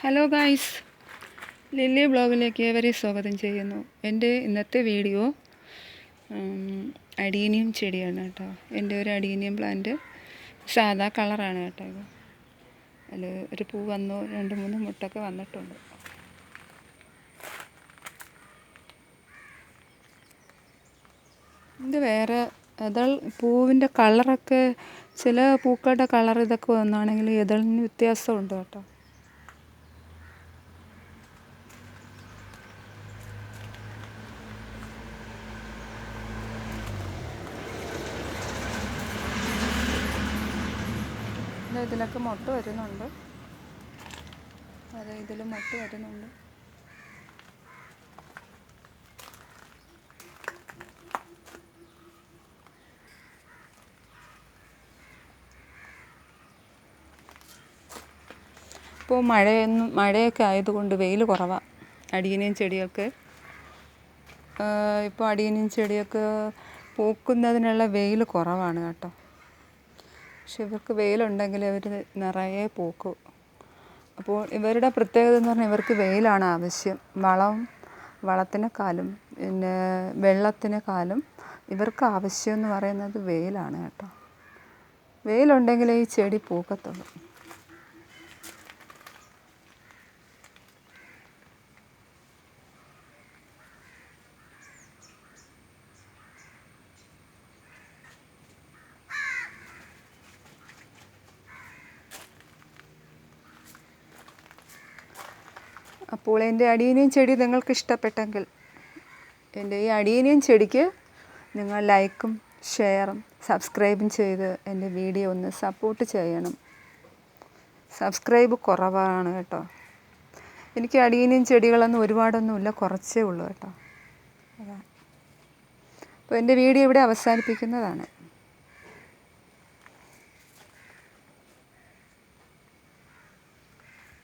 Hello guys, lily ബ്ലോഗിലേക്ക് ഏവരെയും സ്വാഗതം ചെയ്യുന്നു. എൻ്റെ ഇന്നത്തെ വീഡിയോ അഡീനിയം ചെടിയാണ് കേട്ടോ. എൻ്റെ ഒരു അഡീനിയം പ്ലാന്റ് സാധാ കളറാണ് കേട്ടോ. ഇത് അതിൽ ഒരു പൂ വന്നു, 2-3 മുട്ടൊക്കെ വന്നിട്ടുണ്ട്. ഇത് വേറെ പൂവിൻ്റെ കളറൊക്കെ, ചില പൂക്കളുടെ കളർ ഇതൊക്കെ വന്നാണെങ്കിൽ ഇതളിന് വ്യത്യാസമുണ്ട് കേട്ടോ. ഇതിലൊക്കെ മുട്ട വരുന്നുണ്ട്. അതെ, ഇതിൽ മുട്ട വരുന്നുണ്ട്. ഇപ്പോൾ മഴയൊക്കെ ആയതുകൊണ്ട് വെയിൽ കുറവാണ് അഡീനിയം ചെടികൾക്ക്. ഇപ്പോൾ അഡീനിയം ചെടിയൊക്കെ പൂക്കുന്നതിനുള്ള വെയിൽ കുറവാണ് കേട്ടോ. പക്ഷെ ഇവർക്ക് വെയിലുണ്ടെങ്കിൽ ഇവർ നിറയെ പൂക്കും. അപ്പോൾ ഇവരുടെ പ്രത്യേകത എന്ന് പറഞ്ഞാൽ ഇവർക്ക് വെയിലാണ് ആവശ്യം. വളത്തിനേക്കാളും പിന്നെ വെള്ളത്തിനേക്കാളും ഇവർക്ക് ആവശ്യം എന്ന് പറയുന്നത് വെയിലാണ് കേട്ടോ. വെയിലുണ്ടെങ്കിലേ ഈ ചെടി പൂക്കത്തുള്ളൂ. അപ്പോൾ എൻ്റെ അഡീനിയം ചെടി നിങ്ങൾക്ക് ഇഷ്ടപ്പെട്ടെങ്കിൽ എൻ്റെ ഈ അഡീനിയം ചെടിക്ക് നിങ്ങൾ ലൈക്കും ഷെയറും സബ്സ്ക്രൈബും ചെയ്ത് എൻ്റെ വീഡിയോ ഒന്ന് സപ്പോർട്ട് ചെയ്യണം. സബ്സ്ക്രൈബ് കുറവാണ് കേട്ടോ. എനിക്ക് അഡീനിയം ചെടികളൊന്നും ഒരുപാടൊന്നുമില്ല, കുറച്ചേ ഉള്ളൂ കേട്ടോ. അതാണ്. അപ്പോൾ എൻ്റെ വീഡിയോ ഇവിടെ അവസാനിപ്പിക്കുന്നതാണ്.